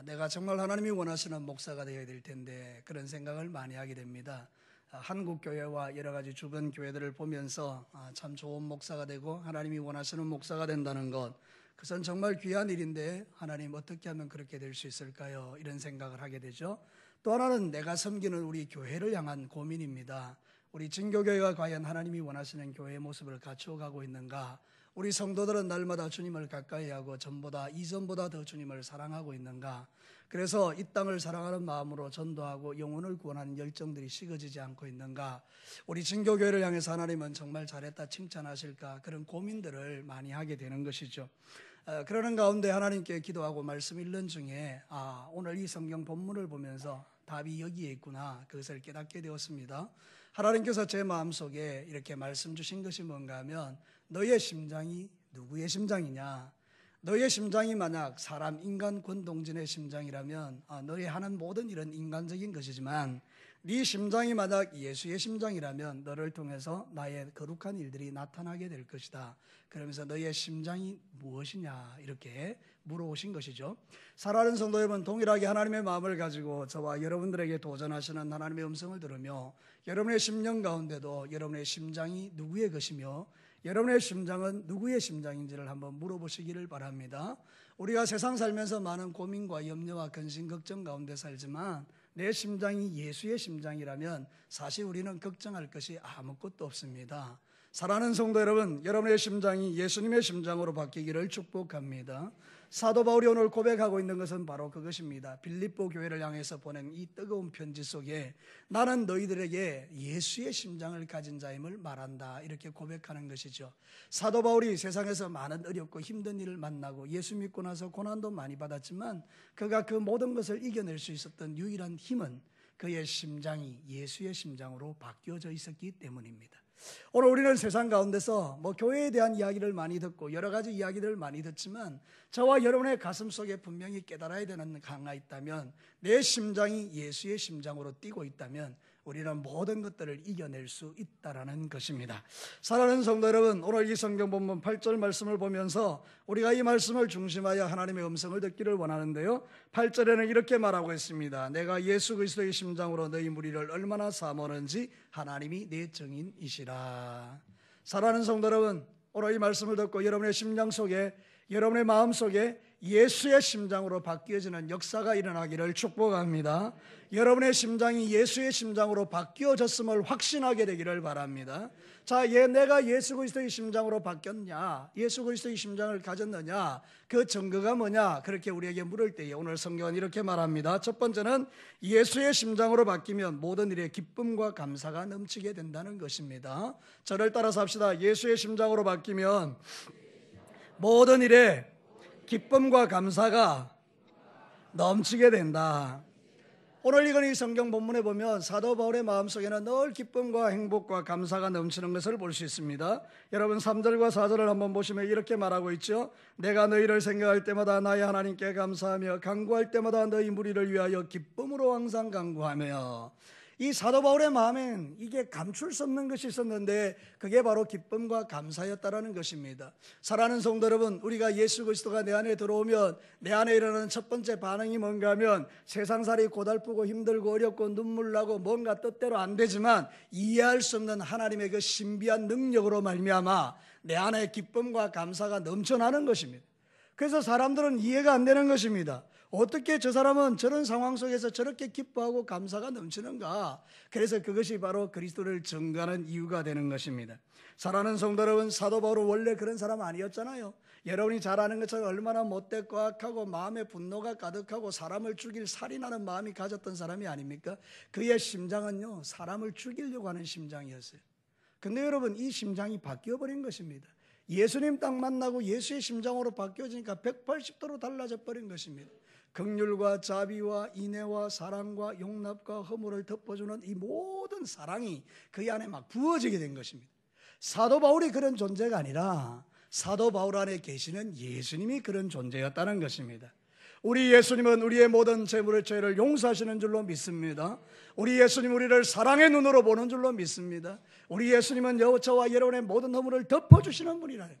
내가 정말 하나님이 원하시는 목사가 되어야 될 텐데 그런 생각을 많이 하게 됩니다. 한국 교회와 여러 가지 주변 교회들을 보면서 참 좋은 목사가 되고 하나님이 원하시는 목사가 된다는 것, 그것은 정말 귀한 일인데 하나님 어떻게 하면 그렇게 될 수 있을까요? 이런 생각을 하게 되죠. 또 하나는 내가 섬기는 우리 교회를 향한 고민입니다. 우리 진교교회가 과연 하나님이 원하시는 교회의 모습을 갖추어가고 있는가? 우리 성도들은 날마다 주님을 가까이 하고 전보다 이전보다 더 주님을 사랑하고 있는가? 그래서 이 땅을 사랑하는 마음으로 전도하고 영혼을 구원하는 열정들이 식어지지 않고 있는가? 우리 진교교회를 향해서 하나님은 정말 잘했다 칭찬하실까? 그런 고민들을 많이 하게 되는 것이죠. 그러는 가운데 하나님께 기도하고 말씀 읽는 중에 오늘 이 성경 본문을 보면서 답이 여기에 있구나, 그것을 깨닫게 되었습니다. 하나님께서 제 마음속에 이렇게 말씀 주신 것이 뭔가 하면, 너의 심장이 누구의 심장이냐? 너의 심장이 만약 사람, 인간, 권동진의 심장이라면 너의 하는 모든 일은 인간적인 것이지만, 네 심장이 만약 예수의 심장이라면 너를 통해서 나의 거룩한 일들이 나타나게 될 것이다. 그러면서 너의 심장이 무엇이냐 이렇게 물어오신 것이죠. 사랑하는 성도 여러분, 동일하게 하나님의 마음을 가지고 저와 여러분들에게 도전하시는 하나님의 음성을 들으며 여러분의 심령 가운데도 여러분의 심장이 누구의 것이며 여러분의 심장은 누구의 심장인지를 한번 물어보시기를 바랍니다. 우리가 세상 살면서 많은 고민과 염려와 근심, 걱정 가운데 살지만 내 심장이 예수의 심장이라면 사실 우리는 걱정할 것이 아무것도 없습니다. 사랑하는 성도 여러분, 여러분의 심장이 예수님의 심장으로 바뀌기를 축복합니다. 사도 바울이 오늘 고백하고 있는 것은 바로 그것입니다. 빌립보 교회를 향해서 보낸 이 뜨거운 편지 속에 나는 너희들에게 예수의 심장을 가진 자임을 말한다, 이렇게 고백하는 것이죠. 사도 바울이 세상에서 많은 어렵고 힘든 일을 만나고 예수 믿고 나서 고난도 많이 받았지만 그가 그 모든 것을 이겨낼 수 있었던 유일한 힘은 그의 심장이 예수의 심장으로 바뀌어져 있었기 때문입니다. 오늘 우리는 세상 가운데서 교회에 대한 이야기를 많이 듣고 여러 가지 이야기들을 많이 듣지만 저와 여러분의 가슴 속에 분명히 깨달아야 되는 강가 있다면, 내 심장이 예수의 심장으로 뛰고 있다면 우리는 모든 것들을 이겨낼 수 있다라는 것입니다. 사랑하는 성도 여러분, 오늘 이 성경 본문 8절 말씀을 보면서 우리가 이 말씀을 중심하여 하나님의 음성을 듣기를 원하는데요, 8절에는 이렇게 말하고 있습니다. 내가 예수 그리스도의 심장으로 너희 무리를 얼마나 사모하는지 하나님이 내 증인이시라. 사랑하는 성도 여러분, 오늘 이 말씀을 듣고 여러분의 심령 속에, 여러분의 마음 속에 예수의 심장으로 바뀌어지는 역사가 일어나기를 축복합니다. 여러분의 심장이 예수의 심장으로 바뀌어졌음을 확신하게 되기를 바랍니다. 자, 내가 예수 그리스도의 심장으로 바뀌었냐, 예수 그리스도의 심장을 가졌느냐, 그 증거가 뭐냐, 그렇게 우리에게 물을 때에 오늘 성경은 이렇게 말합니다. 첫 번째는 예수의 심장으로 바뀌면 모든 일에 기쁨과 감사가 넘치게 된다는 것입니다. 저를 따라서 합시다. 예수의 심장으로 바뀌면 모든 일에 기쁨과 감사가 넘치게 된다. 오늘 읽은 이 성경 본문에 보면 사도 바울의 마음속에는 늘 기쁨과 행복과 감사가 넘치는 것을 볼 수 있습니다. 여러분 3절과 4절을 한번 보시면 이렇게 말하고 있죠. 내가 너희를 생각할 때마다 나의 하나님께 감사하며 간구할 때마다 너희 무리를 위하여 기쁨으로 항상 간구하며. 이 사도 바울의 마음엔 이게 감출 수 없는 것이 있었는데 그게 바로 기쁨과 감사였다라는 것입니다. 사랑하는 성도 여러분, 우리가 예수 그리스도가 내 안에 들어오면 내 안에 일어나는 첫 번째 반응이 뭔가 하면 세상살이 고달프고 힘들고 어렵고 눈물 나고 뭔가 뜻대로 안 되지만 이해할 수 없는 하나님의 그 신비한 능력으로 말미암아 내 안에 기쁨과 감사가 넘쳐나는 것입니다. 그래서 사람들은 이해가 안 되는 것입니다. 어떻게 저 사람은 저런 상황 속에서 저렇게 기뻐하고 감사가 넘치는가? 그래서 그것이 바로 그리스도를 증거하는 이유가 되는 것입니다. 사랑하는 성도 여러분, 사도 바울은 원래 그런 사람 아니었잖아요. 여러분이 잘 아는 것처럼 얼마나 못됐고 악하고 마음에 분노가 가득하고 사람을 죽일 살인하는 마음이 가졌던 사람이 아닙니까? 그의 심장은요, 사람을 죽이려고 하는 심장이었어요. 근데 여러분, 이 심장이 바뀌어버린 것입니다. 예수님 딱 만나고 예수의 심장으로 바뀌어지니까 180도로 달라져 버린 것입니다. 긍휼과 자비와 인애와 사랑과 용납과 허물을 덮어주는 이 모든 사랑이 그 안에 막 부어지게 된 것입니다. 사도 바울이 그런 존재가 아니라 사도 바울 안에 계시는 예수님이 그런 존재였다는 것입니다. 우리 예수님은 우리의 모든 죄를 용서하시는 줄로 믿습니다. 우리 예수님 우리를 사랑의 눈으로 보는 줄로 믿습니다. 우리 예수님은 저와 여러분의 모든 허물을 덮어주시는 분이라는,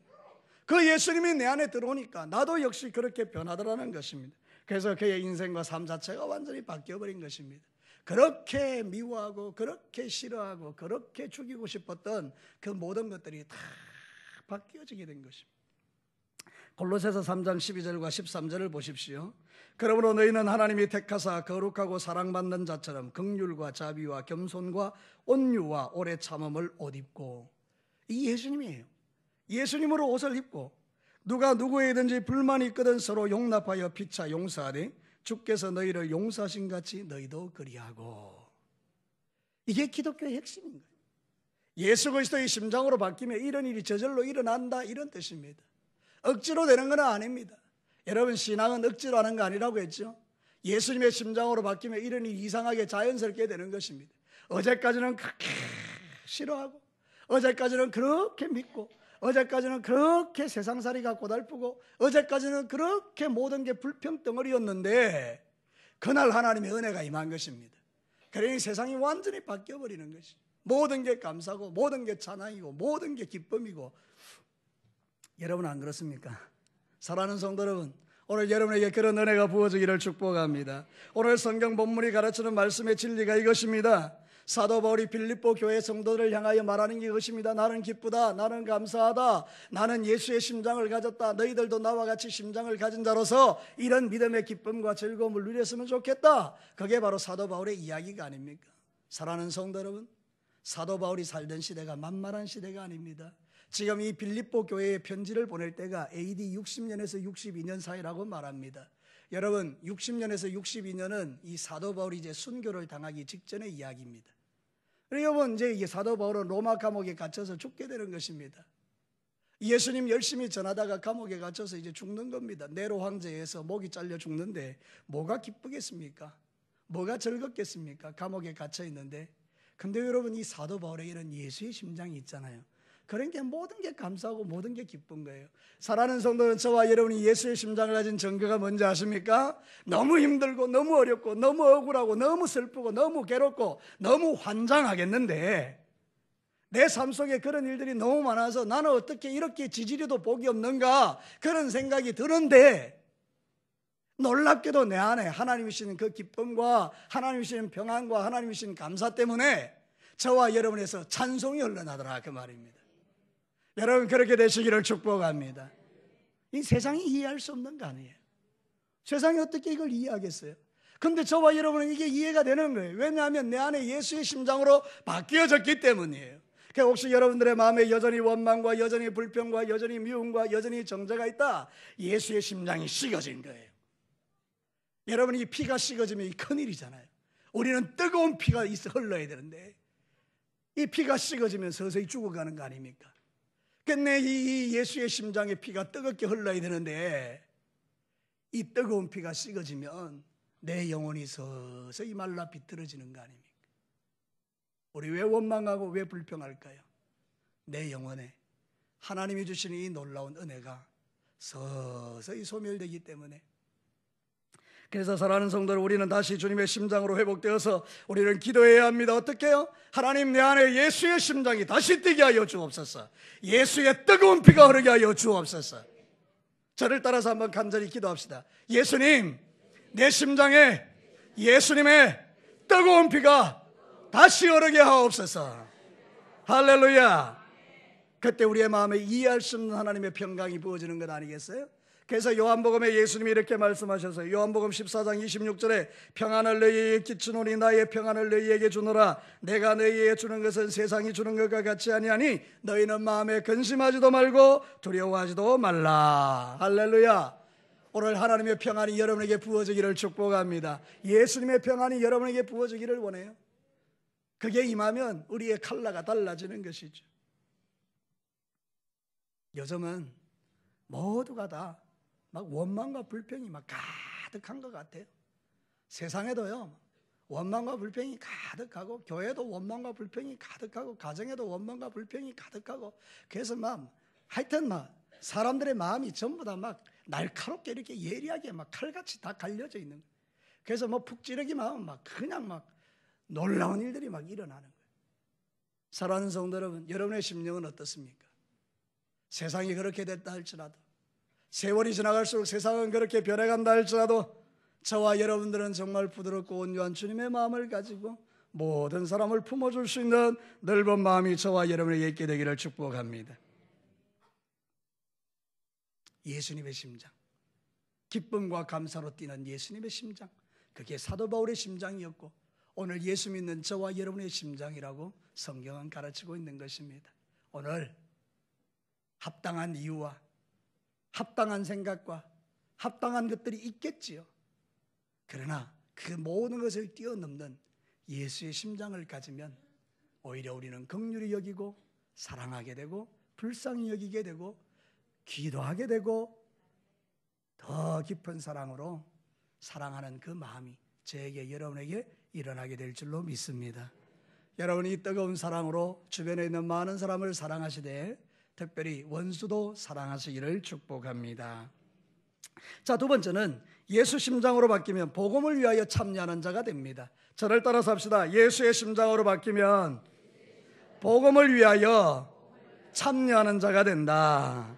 그 예수님이 내 안에 들어오니까 나도 역시 그렇게 변하더라는 것입니다. 그래서 그의 인생과 삶 자체가 완전히 바뀌어버린 것입니다. 그렇게 미워하고 그렇게 싫어하고 그렇게 죽이고 싶었던 그 모든 것들이 다 바뀌어지게 된 것입니다. 골로새서 3장 12절과 13절을 보십시오. 그러므로 너희는 하나님이 택하사 거룩하고 사랑받는 자처럼 긍휼과 자비와 겸손과 온유와 오래 참음을 옷 입고, 이 예수님이에요. 예수님으로 옷을 입고 누가 누구에든지 불만이 있거든 서로 용납하여 피차 용서하되 주께서 너희를 용서하신 같이 너희도 그리하고. 이게 기독교의 핵심인 거예요. 예수 그리스도의 심장으로 바뀌면 이런 일이 저절로 일어난다, 이런 뜻입니다. 억지로 되는 건 아닙니다. 여러분, 신앙은 억지로 하는 거 아니라고 했죠. 예수님의 심장으로 바뀌면 이런 일이 이상하게 자연스럽게 되는 것입니다. 어제까지는 그렇게 싫어하고, 어제까지는 그렇게 믿고, 어제까지는 그렇게 세상살이가 고달프고, 어제까지는 그렇게 모든 게 불평덩어리였는데 그날 하나님의 은혜가 임한 것입니다. 그러니 세상이 완전히 바뀌어버리는 것이, 모든 게 감사고 모든 게 찬양이고 모든 게 기쁨이고. 여러분 안 그렇습니까? 사랑하는 성도 여러분, 오늘 여러분에게 그런 은혜가 부어지기를 축복합니다. 오늘 성경 본문이 가르치는 말씀의 진리가 이것입니다. 사도 바울이 빌립보 교회 성도들을 향하여 말하는 게 이것입니다. 나는 기쁘다, 나는 감사하다, 나는 예수의 심장을 가졌다, 너희들도 나와 같이 심장을 가진 자로서 이런 믿음의 기쁨과 즐거움을 누렸으면 좋겠다. 그게 바로 사도 바울의 이야기가 아닙니까? 사랑하는 성도 여러분, 사도 바울이 살던 시대가 만만한 시대가 아닙니다. 지금 이 빌립보 교회에 편지를 보낼 때가 AD 60년에서 62년 사이라고 말합니다. 여러분, 60년에서 62년은 이 사도 바울이 이제 순교를 당하기 직전의 이야기입니다. 여러분, 이제 이 사도 바울은 로마 감옥에 갇혀서 죽게 되는 것입니다. 예수님 열심히 전하다가 감옥에 갇혀서 이제 죽는 겁니다. 네로 황제에서 목이 잘려 죽는데 뭐가 기쁘겠습니까? 뭐가 즐겁겠습니까? 감옥에 갇혀 있는데. 근데 여러분, 이 사도 바울에 이런 예수의 심장이 있잖아요. 그러니까 모든 게 감사하고 모든 게 기쁜 거예요. 사랑하는 성도는, 저와 여러분이 예수의 심장을 가진 증거가 뭔지 아십니까? 너무 힘들고 너무 어렵고 너무 억울하고 너무 슬프고 너무 괴롭고 너무 환장하겠는데 내 삶 속에 그런 일들이 너무 많아서 나는 어떻게 이렇게 지지리도 복이 없는가, 그런 생각이 드는데 놀랍게도 내 안에 하나님이 주시는 그 기쁨과 하나님이 주시는 평안과 하나님이 주시는 감사 때문에 저와 여러분에서 찬송이 흘러나더라, 그 말입니다. 여러분, 그렇게 되시기를 축복합니다. 이 세상이 이해할 수 없는 거 아니에요. 세상이 어떻게 이걸 이해하겠어요? 근데 저와 여러분은 이게 이해가 되는 거예요. 왜냐하면 내 안에 예수의 심장으로 바뀌어졌기 때문이에요. 그러니까 혹시 여러분들의 마음에 여전히 원망과 여전히 불평과 여전히 미움과 여전히 정죄가 있다, 예수의 심장이 식어진 거예요. 여러분, 이 피가 식어지면 이 큰일이잖아요. 우리는 뜨거운 피가 흘러야 되는데 이 피가 식어지면 서서히 죽어가는 거 아닙니까? 근데 이 예수의 심장에 피가 뜨겁게 흘러야 되는데 이 뜨거운 피가 식어지면 내 영혼이 서서히 말라 비틀어지는 거 아닙니까? 우리 왜 원망하고 왜 불평할까요? 내 영혼에 하나님이 주시는 이 놀라운 은혜가 서서히 소멸되기 때문에. 그래서 사랑하는 성도들, 우리는 다시 주님의 심장으로 회복되어서 우리는 기도해야 합니다. 어떻게 해요? 하나님, 내 안에 예수의 심장이 다시 뛰게 하여 주옵소서. 예수의 뜨거운 피가 흐르게 하여 주옵소서. 저를 따라서 한번 간절히 기도합시다. 예수님, 내 심장에 예수님의 뜨거운 피가 다시 흐르게 하옵소서. 할렐루야. 그때 우리의 마음에 이해할 수 없는 하나님의 평강이 부어지는 것 아니겠어요? 그래서 요한복음에 예수님이 이렇게 말씀하셨어요. 요한복음 14장 26절에 평안을 너희에게 끼치노니 나의 평안을 너희에게 주노라. 내가 너희에게 주는 것은 세상이 주는 것과 같이 아니하니 너희는 마음에 근심하지도 말고 두려워하지도 말라. 할렐루야. 오늘 하나님의 평안이 여러분에게 부어지기를 축복합니다. 예수님의 평안이 여러분에게 부어지기를 원해요. 그게 임하면 우리의 칼라가 달라지는 것이죠. 요즘은 모두가 다 막 원망과 불평이 막 가득한 것 같아요. 세상에도요, 원망과 불평이 가득하고, 교회도 원망과 불평이 가득하고, 가정에도 원망과 불평이 가득하고, 그래서 막 하여튼 막 사람들의 마음이 전부 다 막 날카롭게 이렇게 예리하게 막 칼같이 다 갈려져 있는 거예요. 그래서 뭐 푹 찌르기만 하면 막 그냥 막 놀라운 일들이 막 일어나는 거예요. 사랑하는 성도 여러분, 여러분의 심령은 어떻습니까? 세상이 그렇게 됐다 할지라도, 세월이 지나갈수록 세상은 그렇게 변해간다 할지라도, 저와 여러분들은 정말 부드럽고 온유한 주님의 마음을 가지고 모든 사람을 품어줄 수 있는 넓은 마음이 저와 여러분에게 있게 되기를 축복합니다. 예수님의 심장, 기쁨과 감사로 뛰는 예수님의 심장, 그게 사도 바울의 심장이었고 오늘 예수 믿는 저와 여러분의 심장이라고 성경은 가르치고 있는 것입니다. 오늘 합당한 이유와 합당한 생각과 합당한 것들이 있겠지요. 그러나 그 모든 것을 뛰어넘는 예수의 심장을 가지면 오히려 우리는 긍휼히 여기고 사랑하게 되고 불쌍히 여기게 되고 기도하게 되고 더 깊은 사랑으로 사랑하는 그 마음이 저에게 여러분에게 일어나게 될 줄로 믿습니다. 여러분이 이 뜨거운 사랑으로 주변에 있는 많은 사람을 사랑하시되 특별히 원수도 사랑하시기를 축복합니다. 자, 두 번째는 예수 심장으로 바뀌면 복음을 위하여 참여하는 자가 됩니다. 저를 따라서 합시다. 예수의 심장으로 바뀌면 복음을 위하여 참여하는 자가 된다.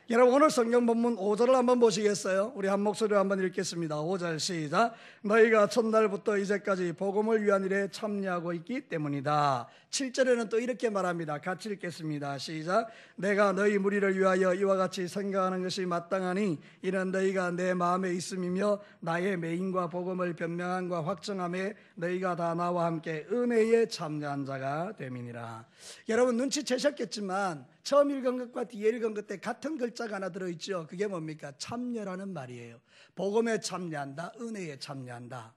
여러분 오늘 성경 본문 5절을 한번 보시겠어요? 우리 한 목소리로 한번 읽겠습니다. 5절 시작. 너희가 첫날부터 이제까지 복음을 위한 일에 참여하고 있기 때문이다. 7절에는 또 이렇게 말합니다. 같이 읽겠습니다. 시작. 내가 너희 무리를 위하여 이와 같이 생각하는 것이 마땅하니 이는 너희가 내 마음에 있음이며 나의 맹인과 복음을 변명함과 확정함에 너희가 다 나와 함께 은혜에 참여한 자가 됨이니라. 여러분 눈치채셨겠지만 처음 읽은 것과 뒤에 읽은 것 때 같은 글자가 하나 들어있죠. 그게 뭡니까? 참여라는 말이에요. 복음에 참여한다, 은혜에 참여한다.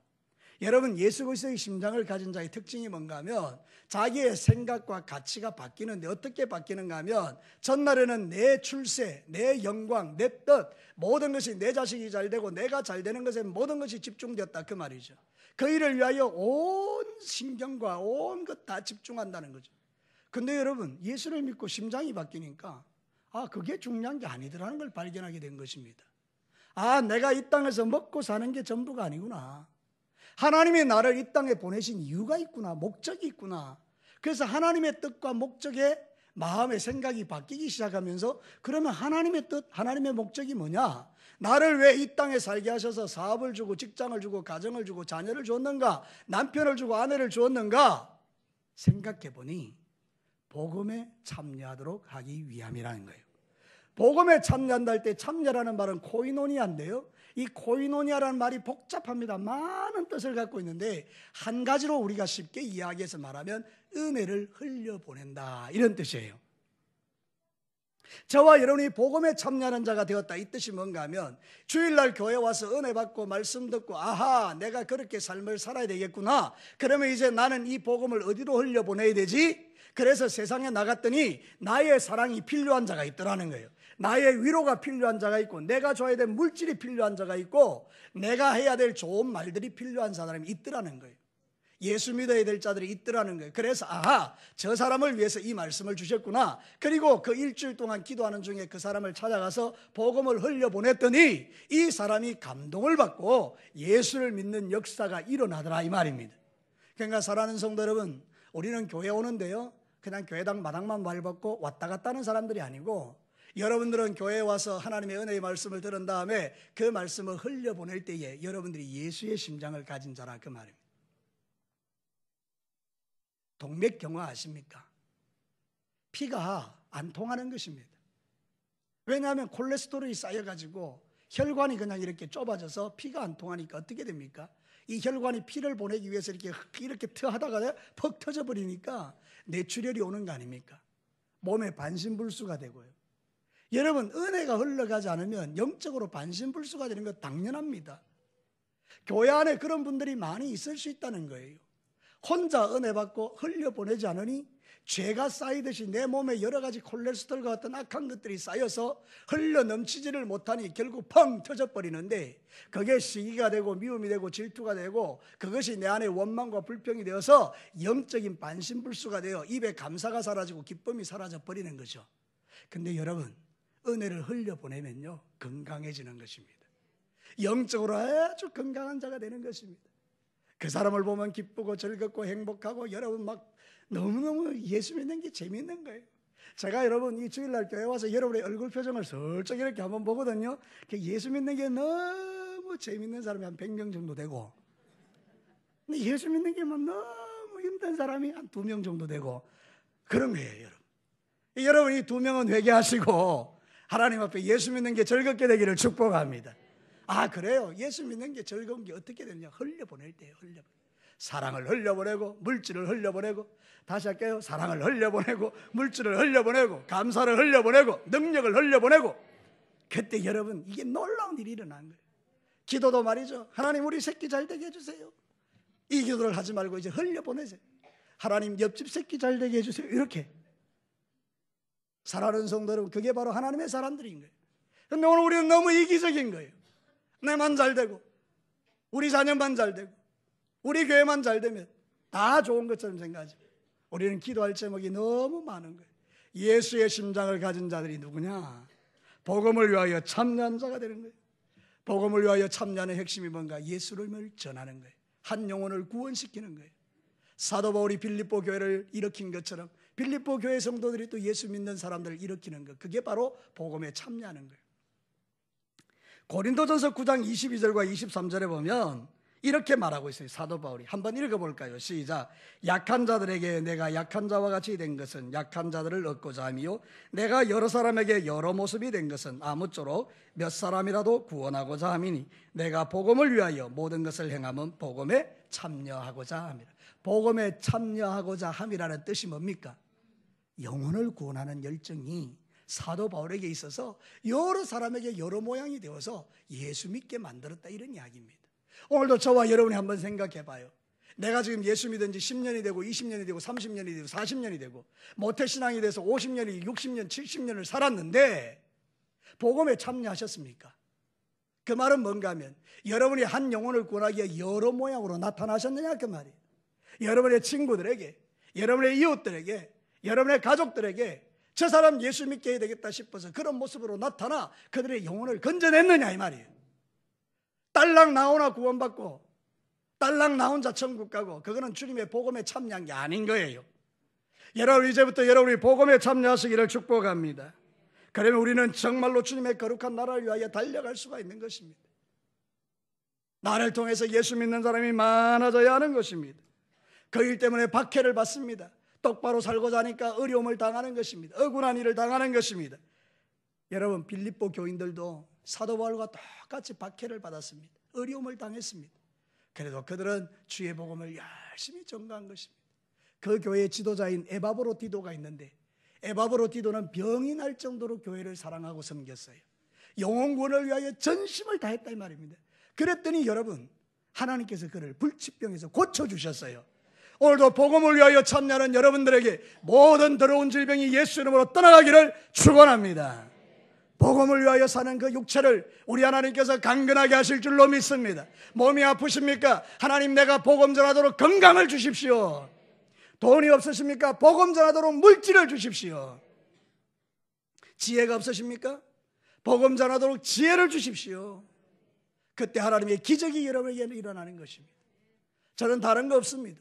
여러분 예수 그리스도의 심장을 가진 자의 특징이 뭔가 하면 자기의 생각과 가치가 바뀌는데 어떻게 바뀌는가 하면 전날에는 내 출세, 내 영광, 내 뜻 모든 것이 내 자식이 잘 되고 내가 잘 되는 것에 모든 것이 집중되었다 그 말이죠. 그 일을 위하여 온 신경과 온 것 다 집중한다는 거죠. 근데 여러분 예수를 믿고 심장이 바뀌니까 그게 중요한 게 아니더라는 걸 발견하게 된 것입니다. 내가 이 땅에서 먹고 사는 게 전부가 아니구나. 하나님이 나를 이 땅에 보내신 이유가 있구나. 목적이 있구나. 그래서 하나님의 뜻과 목적에 마음의 생각이 바뀌기 시작하면서 그러면 하나님의 뜻, 하나님의 목적이 뭐냐? 나를 왜 이 땅에 살게 하셔서 사업을 주고 직장을 주고 가정을 주고 자녀를 주었는가? 남편을 주고 아내를 주었는가? 생각해 보니 복음에 참여하도록 하기 위함이라는 거예요. 복음에 참여한다 할 때 참여라는 말은 코이노니아인데요. 이 코이노니아라는 말이 복잡합니다. 많은 뜻을 갖고 있는데 한 가지로 우리가 쉽게 이야기해서 말하면 은혜를 흘려보낸다 이런 뜻이에요. 저와 여러분이 복음에 참여하는 자가 되었다 이 뜻이 뭔가 하면 주일날 교회 와서 은혜 받고 말씀 듣고 내가 그렇게 삶을 살아야 되겠구나. 그러면 이제 나는 이 복음을 어디로 흘려보내야 되지? 그래서 세상에 나갔더니 나의 사랑이 필요한 자가 있더라는 거예요. 나의 위로가 필요한 자가 있고 내가 줘야 될 물질이 필요한 자가 있고 내가 해야 될 좋은 말들이 필요한 사람이 있더라는 거예요. 예수 믿어야 될 자들이 있더라는 거예요. 그래서 저 사람을 위해서 이 말씀을 주셨구나. 그리고 그 일주일 동안 기도하는 중에 그 사람을 찾아가서 복음을 흘려보냈더니 이 사람이 감동을 받고 예수를 믿는 역사가 일어나더라 이 말입니다. 그러니까 사랑하는 성도 여러분, 우리는 교회 오는데요 그냥 교회당 마당만 밟았고 왔다 갔다 하는 사람들이 아니고 여러분들은 교회에 와서 하나님의 은혜의 말씀을 들은 다음에 그 말씀을 흘려보낼 때에 여러분들이 예수의 심장을 가진 자라 그 말입니다. 동맥경화 아십니까? 피가 안 통하는 것입니다. 왜냐하면 콜레스테롤이 쌓여가지고 혈관이 그냥 이렇게 좁아져서 피가 안 통하니까 어떻게 됩니까? 이 혈관이 피를 보내기 위해서 이렇게 하다가 퍽 터져버리니까 뇌출혈이 오는 거 아닙니까? 몸에 반신불수가 되고요. 여러분 은혜가 흘러가지 않으면 영적으로 반신불수가 되는 거 당연합니다. 교회 안에 그런 분들이 많이 있을 수 있다는 거예요. 혼자 은혜 받고 흘려보내지 않으니 죄가 쌓이듯이 내 몸에 여러 가지 콜레스테롤과 같은 악한 것들이 쌓여서 흘러 넘치지를 못하니 결국 펑 터져버리는데 그게 시기가 되고 미움이 되고 질투가 되고 그것이 내 안에 원망과 불평이 되어서 영적인 반신불수가 되어 입에 감사가 사라지고 기쁨이 사라져버리는 거죠. 근데 여러분 은혜를 흘려보내면요 건강해지는 것입니다. 영적으로 아주 건강한 자가 되는 것입니다. 그 사람을 보면 기쁘고 즐겁고 행복하고 여러분 막 너무너무 예수 믿는 게 재밌는 거예요. 제가 여러분 이 주일날 교회 와서 여러분의 얼굴 표정을 슬쩍 이렇게 한번 보거든요. 예수 믿는 게 너무 재밌는 사람이 한 100명 정도 되고, 근데 예수 믿는 게 뭐 너무 힘든 사람이 한 2명 정도 되고 그런 거예요, 여러분. 여러분이 2명은 회개하시고 하나님 앞에 예수 믿는 게 즐겁게 되기를 축복합니다. 아, 그래요? 예수 믿는 게 즐거운 게 어떻게 되느냐? 흘려보낼 때예요. 사랑을 흘려보내고 물질을 흘려보내고, 다시 할게요. 사랑을 흘려보내고 물질을 흘려보내고 감사를 흘려보내고 능력을 흘려보내고, 그때 여러분 이게 놀라운 일이 일어난 거예요. 기도도 말이죠. 하나님 우리 새끼 잘 되게 해주세요. 이 기도를 하지 말고 이제 흘려보내세요. 하나님 옆집 새끼 잘 되게 해주세요. 이렇게. 사랑하는 성도 여러분, 그게 바로 하나님의 사람들인 거예요. 그런데 오늘 우리는 너무 이기적인 거예요. 내만 잘 되고 우리 자녀만 잘 되고 우리 교회만 잘 되면 다 좋은 것처럼 생각하죠. 우리는 기도할 제목이 너무 많은 거예요. 예수의 심장을 가진 자들이 누구냐? 복음을 위하여 참여한 자가 되는 거예요. 복음을 위하여 참여하는 핵심이 뭔가? 예수를 전하는 거예요. 한 영혼을 구원시키는 거예요. 사도 바울이 빌립보 교회를 일으킨 것처럼 빌립보 교회 성도들이 또 예수 믿는 사람들을 일으키는 것, 그게 바로 복음에 참여하는 거예요. 고린도전서 9장 22절과 23절에 보면 이렇게 말하고 있어요. 사도 바울이. 한번 읽어볼까요? 시작. 약한 자들에게 내가 약한 자와 같이 된 것은 약한 자들을 얻고자 함이요, 내가 여러 사람에게 여러 모습이 된 것은 아무쪼록 몇 사람이라도 구원하고자 함이니 내가 복음을 위하여 모든 것을 행함은 복음에 참여하고자 함이라. 복음에 참여하고자 함이라는 뜻이 뭡니까? 영혼을 구원하는 열정이 사도 바울에게 있어서 여러 사람에게 여러 모양이 되어서 예수 믿게 만들었다, 이런 이야기입니다. 오늘도 저와 여러분이 한번 생각해 봐요. 내가 지금 예수 믿은 지 10년이 되고 20년이 되고 30년이 되고 40년이 되고 모태신앙이 돼서 50년이 60년 70년을 살았는데 복음에 참여하셨습니까? 그 말은 뭔가 하면 여러분이 한 영혼을 구원하기에 여러 모양으로 나타나셨느냐 그 말이에요. 여러분의 친구들에게, 여러분의 이웃들에게, 여러분의 가족들에게 저 사람 예수 믿게 해야 되겠다 싶어서 그런 모습으로 나타나 그들의 영혼을 건져냈느냐 이 말이에요. 딸랑 나오나 구원받고 딸랑 나 혼자 천국 가고, 그거는 주님의 복음에 참여한 게 아닌 거예요. 여러분, 이제부터 여러분이 복음에 참여하시기를 축복합니다. 그러면 우리는 정말로 주님의 거룩한 나라를 위하여 달려갈 수가 있는 것입니다. 나를 통해서 예수 믿는 사람이 많아져야 하는 것입니다. 그 일 때문에 박해를 받습니다. 똑바로 살고자 하니까 어려움을 당하는 것입니다. 억울한 일을 당하는 것입니다. 여러분, 빌립보 교인들도 사도 바울과 똑같이 박해를 받았습니다. 어려움을 당했습니다. 그래도 그들은 주의 복음을 열심히 전가한 것입니다. 그 교회의 지도자인 에바브로디도가 있는데, 에바브로디도는 병이 날 정도로 교회를 사랑하고 섬겼어요. 영혼 구원을 위하여 전심을 다했다 이 말입니다. 그랬더니 여러분, 하나님께서 그를 불치병에서 고쳐주셨어요. 오늘도 복음을 위하여 참여하는 여러분들에게 모든 더러운 질병이 예수 이름으로 떠나가기를 축원합니다. 복음을 위하여 사는 그 육체를 우리 하나님께서 강건하게 하실 줄로 믿습니다. 몸이 아프십니까? 하나님, 내가 복음 전하도록 건강을 주십시오. 돈이 없으십니까? 복음 전하도록 물질을 주십시오. 지혜가 없으십니까? 복음 전하도록 지혜를 주십시오. 그때 하나님의 기적이 여러분에게 일어나는 것입니다. 저는 다른 거 없습니다.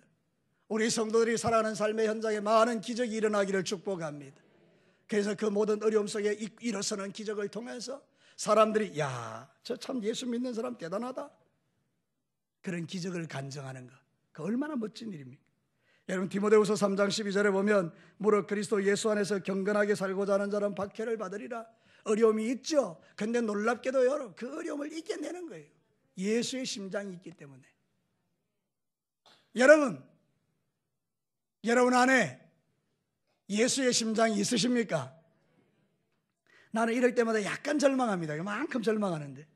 우리 성도들이 살아가는 삶의 현장에 많은 기적이 일어나기를 축복합니다. 그래서 그 모든 어려움 속에 일어서는 기적을 통해서 사람들이, 야, 저 참 예수 믿는 사람 대단하다, 그런 기적을 간증하는 것, 그 얼마나 멋진 일입니까? 여러분, 디모데후서 3장 12절에 보면 무릇 그리스도 예수 안에서 경건하게 살고자 하는 자는 박해를 받으리라. 어려움이 있죠. 근데 놀랍게도 여러분, 그 어려움을 이겨내는 거예요. 예수의 심장이 있기 때문에. 여러분 안에 예수의 심장이 있으십니까? 나는 이럴 때마다 약간 절망합니다. 이만큼 절망하는데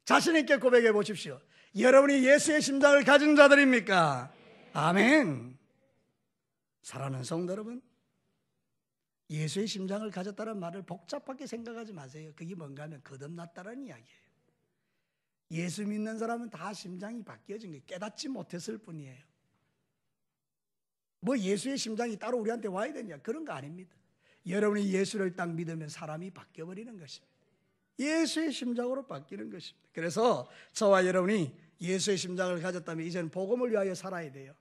자신 있게 고백해 보십시오. 여러분이 예수의 심장을 가진 자들입니까? 아멘. 사랑하는 성도 여러분, 예수의 심장을 가졌다는 말을 복잡하게 생각하지 마세요. 그게 뭔가 하면 거듭났다는 이야기예요. 예수 믿는 사람은 다 심장이 바뀌어진 게 깨닫지 못했을 뿐이에요. 뭐 예수의 심장이 따로 우리한테 와야 되냐, 그런 거 아닙니다. 여러분이 예수를 딱 믿으면 사람이 바뀌어버리는 것입니다. 예수의 심장으로 바뀌는 것입니다. 그래서 저와 여러분이 예수의 심장을 가졌다면 이제는 복음을 위하여 살아야 돼요.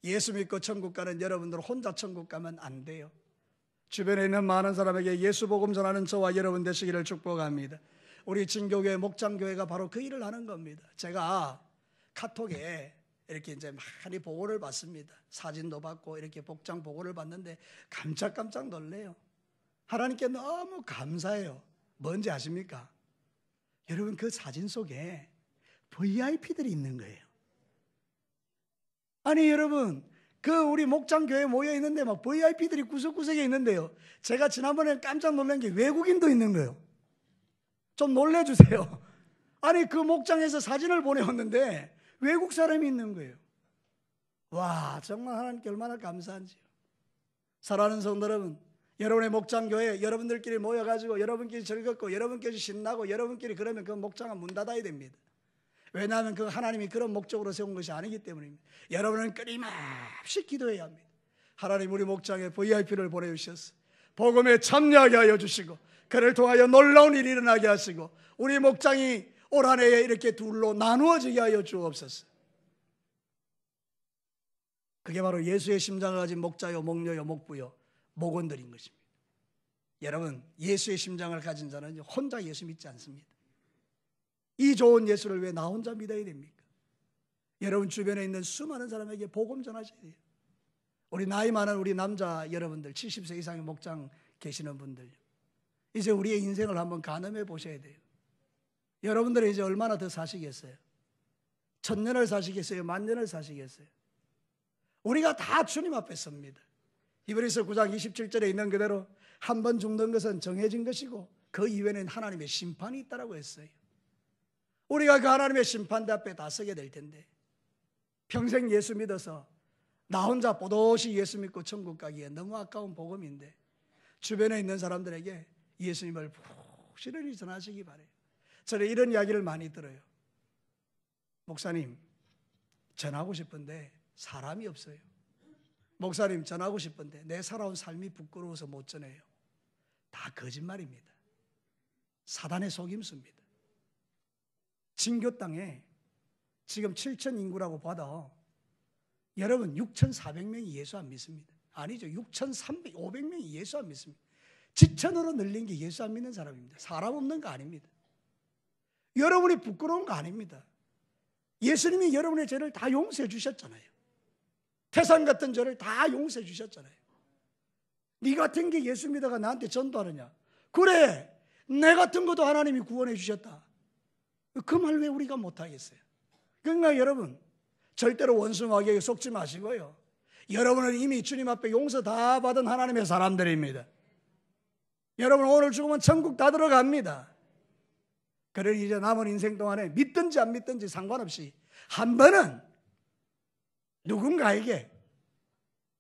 예수 믿고 천국 가는 여러분들 혼자 천국 가면 안 돼요. 주변에 있는 많은 사람에게 예수 복음 전하는 저와 여러분 되시기를 축복합니다. 우리 진교회 목장교회가 바로 그 일을 하는 겁니다. 제가 카톡에 이렇게 이제 많이 보고를 받습니다. 사진도 받고 이렇게 복장 보고를 받는데 깜짝 놀래요. 하나님께 너무 감사해요. 뭔지 아십니까? 여러분, 그 사진 속에 VIP들이 있는 거예요. 아니 여러분, 그 우리 목장교회 모여 있는데 막 VIP들이 구석구석에 있는데요, 제가 지난번에 깜짝 놀란 게 외국인도 있는 거예요. 좀 놀래주세요. 아니 그 목장에서 사진을 보내왔는데 외국 사람이 있는 거예요. 와, 정말 하나님께 얼마나 감사한지요. 사랑하는 성도 여러분, 여러분의 목장교회 여러분들끼리 모여가지고 여러분끼리 즐겁고 여러분끼리 신나고 여러분끼리 그러면 그 목장은 문 닫아야 됩니다. 왜냐하면 그 하나님이 그런 목적으로 세운 것이 아니기 때문입니다. 여러분은 끊임없이 기도해야 합니다. 하나님, 우리 목장에 VIP를 보내주셔서 복음에 참여하게 하여 주시고 그를 통하여 놀라운 일이 일어나게 하시고 우리 목장이 올 한 해에 이렇게 둘로 나누어지게 하여 주옵소서. 그게 바로 예수의 심장을 가진 목자요, 목녀요, 목부요, 목원들인 것입니다. 여러분, 예수의 심장을 가진 자는 혼자 예수 믿지 않습니다. 이 좋은 예수를 왜 나 혼자 믿어야 됩니까? 여러분 주변에 있는 수많은 사람에게 복음 전하셔야 돼요. 우리 나이 많은 우리 남자 여러분들, 70세 이상의 목장 계시는 분들, 이제 우리의 인생을 한번 가늠해 보셔야 돼요. 여러분들은 이제 얼마나 더 사시겠어요? 1000년을 사시겠어요? 10,000년을 사시겠어요? 우리가 다 주님 앞에 섭니다. 히브리서 9장 27절에 있는 그대로 한 번 죽는 것은 정해진 것이고 그 이후에는 하나님의 심판이 있다라고 했어요. 우리가 그 하나님의 심판대 앞에 다 서게 될 텐데 평생 예수 믿어서 나 혼자 뽀독이 예수 믿고 천국 가기에 너무 아까운 복음인데 주변에 있는 사람들에게 예수님을 부지런히 전하시기 바라요. 저는 이런 이야기를 많이 들어요. 목사님, 전하고 싶은데 사람이 없어요. 목사님, 전하고 싶은데 내 살아온 삶이 부끄러워서 못 전해요. 다 거짓말입니다. 사단의 속임수입니다. 진교 땅에 지금 7천 인구라고 봐도 여러분 6,400명이 예수 안 믿습니다. 아니죠. 6,300, 500명이 예수 안 믿습니다. 지천으로 늘린 게 예수 안 믿는 사람입니다. 사람 없는 거 아닙니다. 여러분이 부끄러운 거 아닙니다. 예수님이 여러분의 죄를 다 용서해 주셨잖아요. 태산 같은 죄를 다 용서해 주셨잖아요. 네 같은 게 예수 믿어가 나한테 전도하느냐? 그래, 내 같은 것도 하나님이 구원해 주셨다. 그 말 왜 우리가 못하겠어요? 그러니까 여러분, 절대로 원수 마귀에게 속지 마시고요. 여러분은 이미 주님 앞에 용서 다 받은 하나님의 사람들입니다. 여러분 오늘 죽으면 천국 다 들어갑니다. 그러니 이제 남은 인생 동안에 믿든지 안 믿든지 상관없이 한 번은 누군가에게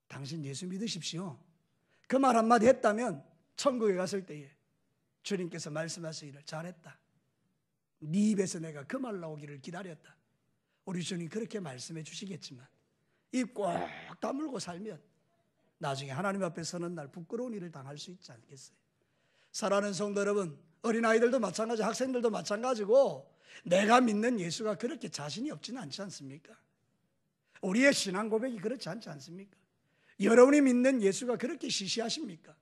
당신 예수 믿으십시오, 그 말 한마디 했다면 천국에 갔을 때에 주님께서 말씀하시기를 잘했다, 네 입에서 내가 그 말 나오기를 기다렸다. 우리 주님 그렇게 말씀해 주시겠지만 입 꼭 다물고 살면 나중에 하나님 앞에 서는 날 부끄러운 일을 당할 수 있지 않겠어요? 사랑하는 성도 여러분, 어린아이들도 마찬가지, 학생들도 마찬가지고 내가 믿는 예수가 그렇게 자신이 없지는 않지 않습니까? 우리의 신앙 고백이 그렇지 않지 않습니까? 여러분이 믿는 예수가 그렇게 시시하십니까?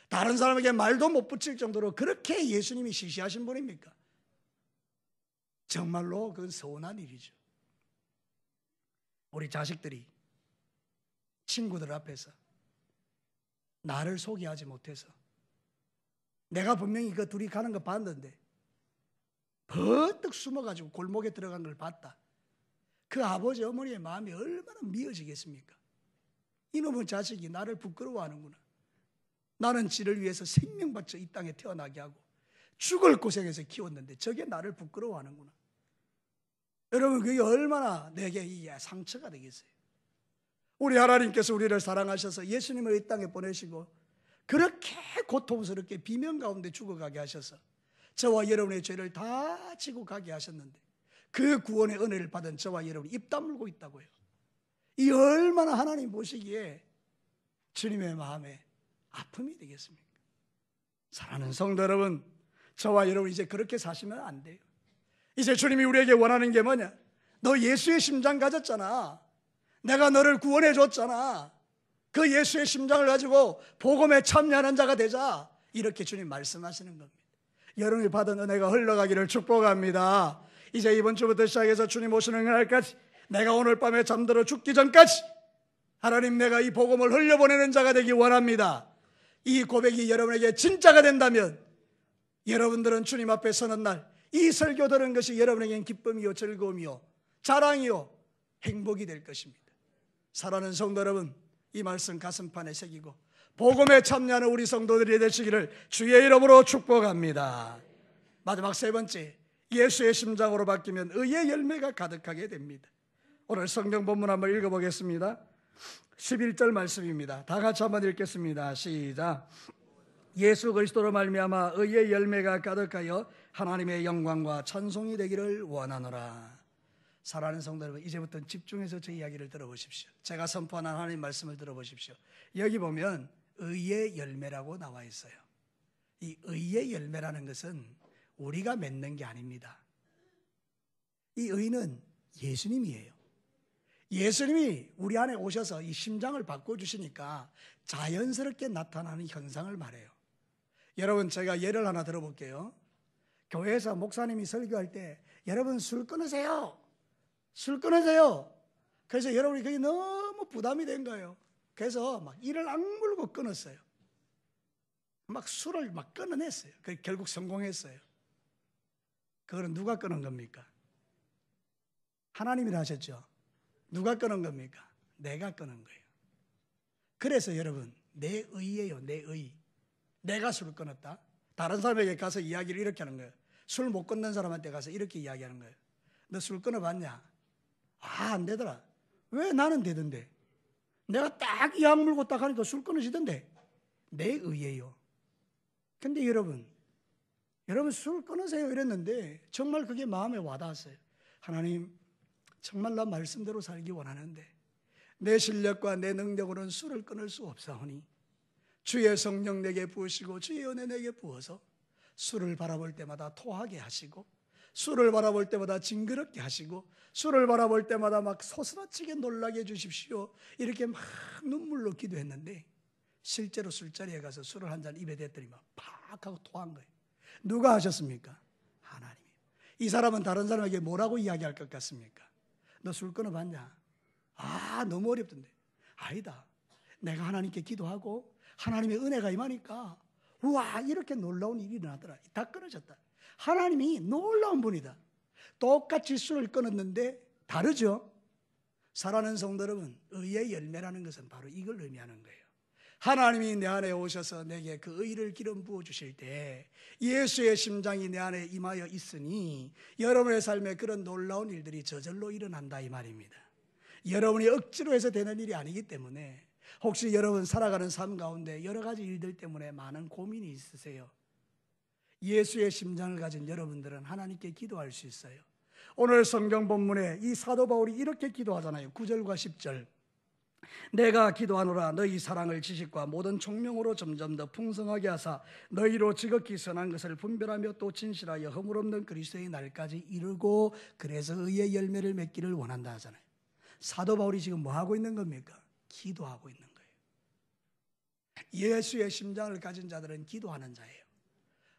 다른 사람에게 말도 못 붙일 정도로 그렇게 예수님이 시시하신 분입니까? 정말로 그건 서운한 일이죠. 우리 자식들이 친구들 앞에서 나를 소개하지 못해서 내가 분명히 그 둘이 가는 거 봤는데 버뜩 숨어가지고 골목에 들어간 걸 봤다. 그 아버지 어머니의 마음이 얼마나 미어지겠습니까? 이놈의 자식이 나를 부끄러워하는구나. 나는 지를 위해서 생명 바쳐 이 땅에 태어나게 하고 죽을 고생해서 키웠는데 저게 나를 부끄러워하는구나. 여러분 그게 얼마나 내게 이 상처가 되겠어요? 우리 하나님께서 우리를 사랑하셔서 예수님을 이 땅에 보내시고 그렇게 고통스럽게 비명 가운데 죽어가게 하셔서 저와 여러분의 죄를 다 지고 가게 하셨는데 그 구원의 은혜를 받은 저와 여러분이 입 다물고 있다고요. 이 얼마나 하나님 보시기에 주님의 마음에 아픔이 되겠습니까? 사랑하는 성도 여러분, 저와 여러분 이제 그렇게 사시면 안 돼요. 이제 주님이 우리에게 원하는 게 뭐냐? 너 예수의 심장 가졌잖아. 내가 너를 구원해 줬잖아. 그 예수의 심장을 가지고 복음에 참여하는 자가 되자. 이렇게 주님 말씀하시는 겁니다. 여러분이 받은 은혜가 흘러가기를 축복합니다. 이제 이번 주부터 시작해서 주님 오시는 날까지, 내가 오늘 밤에 잠들어 죽기 전까지 하나님, 내가 이 복음을 흘려보내는 자가 되기 원합니다. 이 고백이 여러분에게 진짜가 된다면 여러분들은 주님 앞에 서는 날 이 설교 들은 것이 여러분에겐 기쁨이요 즐거움이요 자랑이요 행복이 될 것입니다. 사랑하는 성도 여러분, 이 말씀 가슴판에 새기고 복음에 참여하는 우리 성도들이 되시기를 주의 이름으로 축복합니다. 마지막 세 번째, 예수의 심장으로 바뀌면 의의 열매가 가득하게 됩니다. 오늘 성경 본문 한번 읽어보겠습니다. 11절 말씀입니다. 다 같이 한번 읽겠습니다. 시작. 예수 그리스도로 말미암아 의의 열매가 가득하여 하나님의 영광과 찬송이 되기를 원하노라. 사랑하는 성도 여러분, 이제부터 집중해서 제 이야기를 들어보십시오. 제가 선포하는 하나님 말씀을 들어보십시오. 여기 보면 의의 열매라고 나와 있어요. 이 의의 열매라는 것은 우리가 맺는 게 아닙니다. 이 의는 예수님이에요. 예수님이 우리 안에 오셔서 이 심장을 바꿔주시니까 자연스럽게 나타나는 현상을 말해요. 여러분, 제가 예를 하나 들어볼게요. 교회에서 목사님이 설교할 때 여러분 술 끊으세요. 술 끊으세요. 그래서 여러분이 그게 너무 부담이 된 거예요. 그래서 막 이를 악물고 끊었어요. 막 술을 막 끊어냈어요. 결국 성공했어요. 그거는 누가 끊은 겁니까? 하나님이라 하셨죠. 누가 끊은 겁니까? 내가 끊은 거예요. 그래서 여러분, 내 의예요. 내 의. 내가 술을 끊었다. 다른 사람에게 가서 이야기를 이렇게 하는 거예요. 술 못 끊는 사람한테 가서 이렇게 이야기하는 거예요. 너 술 끊어봤냐? 안 되더라. 왜 나는 되던데? 내가 딱 이 약 물고 딱 하니까 술 끊어지던데. 내 의예요. 근데 여러분 술 끊으세요 이랬는데 정말 그게 마음에 와닿았어요. 하나님, 정말 나 말씀대로 살기 원하는데 내 실력과 내 능력으로는 술을 끊을 수 없사오니 주의 성령 내게 부으시고 주의 은혜 내게 부어서 술을 바라볼 때마다 토하게 하시고 술을 바라볼 때마다 징그럽게 하시고 술을 바라볼 때마다 막 소스라치게 놀라게 해주십시오. 이렇게 막 눈물로 기도했는데 실제로 술자리에 가서 술을 한 잔 입에 댔더니 막 팍 하고 토한 거예요. 누가 하셨습니까? 하나님이요. 이 사람은 다른 사람에게 뭐라고 이야기할 것 같습니까? 너 술 끊어봤냐? 너무 어렵던데. 아니다. 내가 하나님께 기도하고 하나님의 은혜가 임하니까 우와, 이렇게 놀라운 일이 일어나더라. 다 끊어졌다. 하나님이 놀라운 분이다. 똑같이 술을 끊었는데 다르죠? 사랑하는 성도 여러분, 의의 열매라는 것은 바로 이걸 의미하는 거예요. 하나님이 내 안에 오셔서 내게 그 의를 기름 부어주실 때 예수의 심장이 내 안에 임하여 있으니 여러분의 삶에 그런 놀라운 일들이 저절로 일어난다 이 말입니다. 여러분이 억지로 해서 되는 일이 아니기 때문에 혹시 여러분 살아가는 삶 가운데 여러 가지 일들 때문에 많은 고민이 있으세요. 예수의 심장을 가진 여러분들은 하나님께 기도할 수 있어요. 오늘 성경 본문에 이 사도 바울이 이렇게 기도하잖아요. 9절과 10절. 내가 기도하노라 너희 사랑을 지식과 모든 총명으로 점점 더 풍성하게 하사 너희로 지극히 선한 것을 분별하며 또 진실하여 허물없는 그리스도의 날까지 이루고 그래서 의의 열매를 맺기를 원한다 하잖아요. 사도 바울이 지금 뭐 하고 있는 겁니까? 기도하고 있는 거예요. 예수의 심장을 가진 자들은 기도하는 자예요.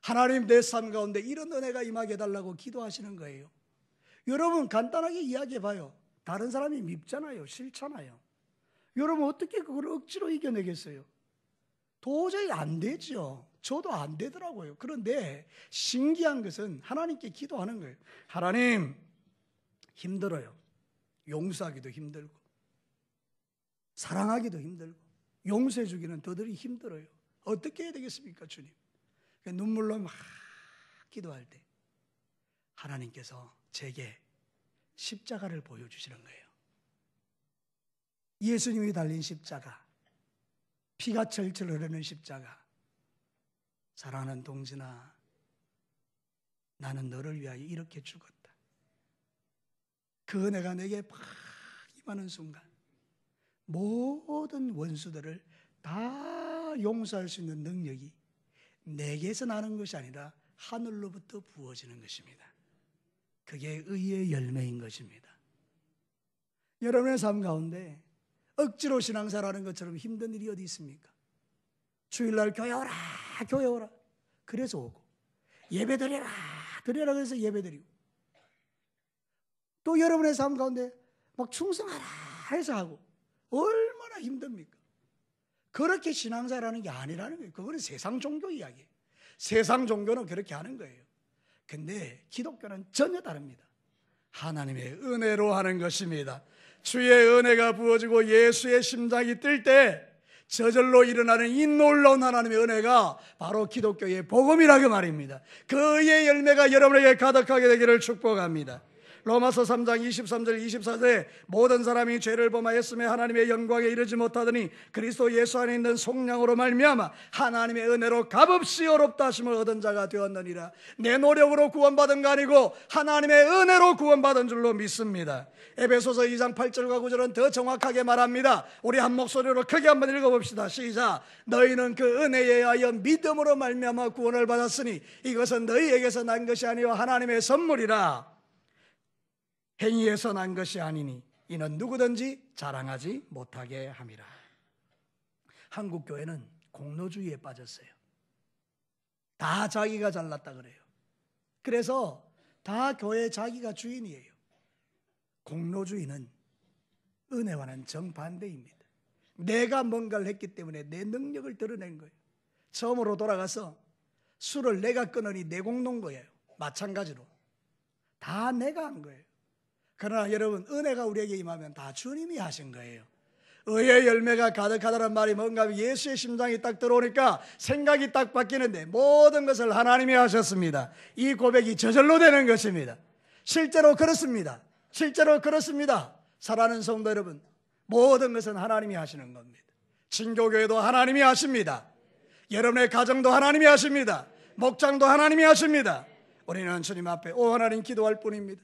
하나님, 내 삶 가운데 이런 은혜가 임하게 해달라고 기도하시는 거예요. 여러분, 간단하게 이야기해봐요. 다른 사람이 밉잖아요. 싫잖아요. 여러분, 어떻게 그걸 억지로 이겨내겠어요? 도저히 안 되죠. 저도 안 되더라고요. 그런데 신기한 것은 하나님께 기도하는 거예요. 하나님, 힘들어요. 용서하기도 힘들고 사랑하기도 힘들고 용서해 주기는 더더리 힘들어요. 어떻게 해야 되겠습니까, 주님? 눈물로 막 기도할 때 하나님께서 제게 십자가를 보여주시는 거예요. 예수님이 달린 십자가, 피가 철철 흐르는 십자가. 사랑하는 동진아, 나는 너를 위하여 이렇게 죽었다. 그 은혜가 내게 팍 임하는 순간 모든 원수들을 다 용서할 수 있는 능력이 내게서 나는 것이 아니라 하늘로부터 부어지는 것입니다. 그게 의의 열매인 것입니다. 여러분의 삶 가운데 억지로 신앙생활하는 것처럼 힘든 일이 어디 있습니까? 주일날 교회 오라 교회 오라 그래서 오고, 예배 드려라 드려라 그래서 예배 드리고, 또 여러분의 삶 가운데 막 충성하라 해서 하고, 얼마나 힘듭니까? 그렇게 신앙생활하는 게 아니라는 거예요. 그거는 세상 종교 이야기예요. 세상 종교는 그렇게 하는 거예요. 근데 기독교는 전혀 다릅니다. 하나님의 은혜로 하는 것입니다. 주의 은혜가 부어지고 예수의 심장이 뜰 때 저절로 일어나는 이 놀라운 하나님의 은혜가 바로 기독교의 복음이라 그 말입니다. 그의 열매가 여러분에게 가득하게 되기를 축복합니다. 로마서 3장 23절 24절에 모든 사람이 죄를 범하였으며 하나님의 영광에 이르지 못하더니 그리스도 예수 안에 있는 속량으로 말미암아 하나님의 은혜로 값없이 어렵다 하심을 얻은 자가 되었느니라. 내 노력으로 구원받은 거 아니고 하나님의 은혜로 구원받은 줄로 믿습니다. 에베소서 2장 8절과 9절은 더 정확하게 말합니다. 우리 한 목소리로 크게 한번 읽어봅시다. 시작. 너희는 그 은혜에 의하여 믿음으로 말미암아 구원을 받았으니 이것은 너희에게서 난 것이 아니요 하나님의 선물이라. 행위에서 난 것이 아니니 이는 누구든지 자랑하지 못하게 함이라. 한국 교회는 공로주의에 빠졌어요. 다 자기가 잘났다 그래요. 그래서 다 교회 자기가 주인이에요. 공로주의는 은혜와는 정반대입니다. 내가 뭔가를 했기 때문에 내 능력을 드러낸 거예요. 처음으로 돌아가서 술을 내가 끊으니 내 공로인 거예요. 마찬가지로 다 내가 한 거예요. 그러나 여러분, 은혜가 우리에게 임하면 다 주님이 하신 거예요. 의의 열매가 가득하다는 말이 뭔가 하면 예수의 심장이 딱 들어오니까 생각이 딱 바뀌는데 모든 것을 하나님이 하셨습니다. 이 고백이 저절로 되는 것입니다. 실제로 그렇습니다. 실제로 그렇습니다. 사랑하는 성도 여러분, 모든 것은 하나님이 하시는 겁니다. 진교교회도 하나님이 하십니다. 여러분의 가정도 하나님이 하십니다. 목장도 하나님이 하십니다. 우리는 주님 앞에 오 하나님 기도할 뿐입니다.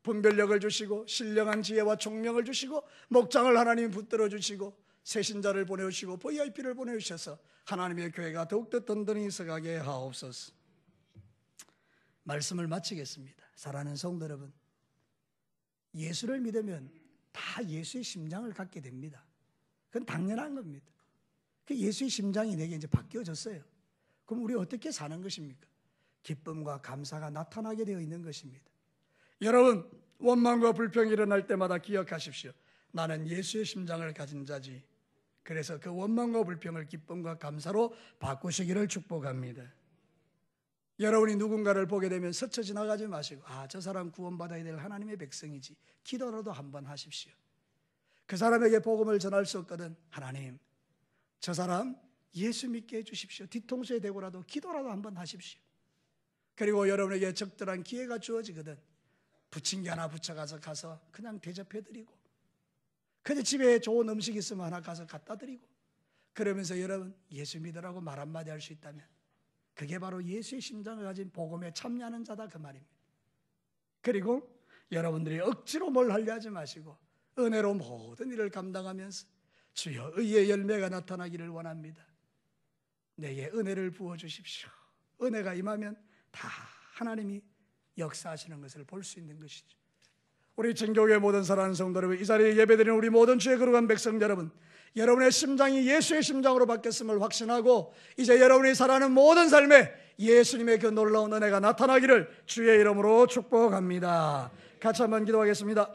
분별력을 주시고 신령한 지혜와 총명을 주시고 목장을 하나님이 붙들어 주시고 새신자를 보내주시고 VIP를 보내주셔서 하나님의 교회가 더욱더 든든히 서가게 하옵소서. 말씀을 마치겠습니다. 사랑하는 성도 여러분, 예수를 믿으면 다 예수의 심장을 갖게 됩니다. 그건 당연한 겁니다. 그 예수의 심장이 내게 이제 바뀌어졌어요. 그럼 우리 어떻게 사는 것입니까? 기쁨과 감사가 나타나게 되어 있는 것입니다. 여러분, 원망과 불평이 일어날 때마다 기억하십시오. 나는 예수의 심장을 가진 자지. 그래서 그 원망과 불평을 기쁨과 감사로 바꾸시기를 축복합니다. 여러분이 누군가를 보게 되면 스쳐 지나가지 마시고 저 사람 구원받아야 될 하나님의 백성이지. 기도라도 한번 하십시오. 그 사람에게 복음을 전할 수 없거든 하나님, 저 사람 예수 믿게 해주십시오. 뒤통수에 대고라도 기도라도 한번 하십시오. 그리고 여러분에게 적절한 기회가 주어지거든 부침개 하나 가서 그냥 대접해드리고, 근데 집에 좋은 음식 있으면 하나 가서 갖다 드리고, 그러면서 여러분 예수 믿으라고 말 한마디 할 수 있다면 그게 바로 예수의 심장을 가진 복음에 참여하는 자다 그 말입니다. 그리고 여러분들이 억지로 뭘 하려 하지 마시고 은혜로 모든 일을 감당하면서 주여 의의 열매가 나타나기를 원합니다. 내게 은혜를 부어주십시오. 은혜가 임하면 다 하나님이 역사하시는 것을 볼 수 있는 것이죠. 우리 진교회 모든 사랑하는 성도 여러분, 이 자리에 예배드리는 우리 모든 주의 거룩한 백성 여러분, 여러분의 심장이 예수의 심장으로 바뀌었음을 확신하고 이제 여러분이 살아가는 모든 삶에 예수님의 그 놀라운 은혜가 나타나기를 주의 이름으로 축복합니다. 같이 한번 기도하겠습니다.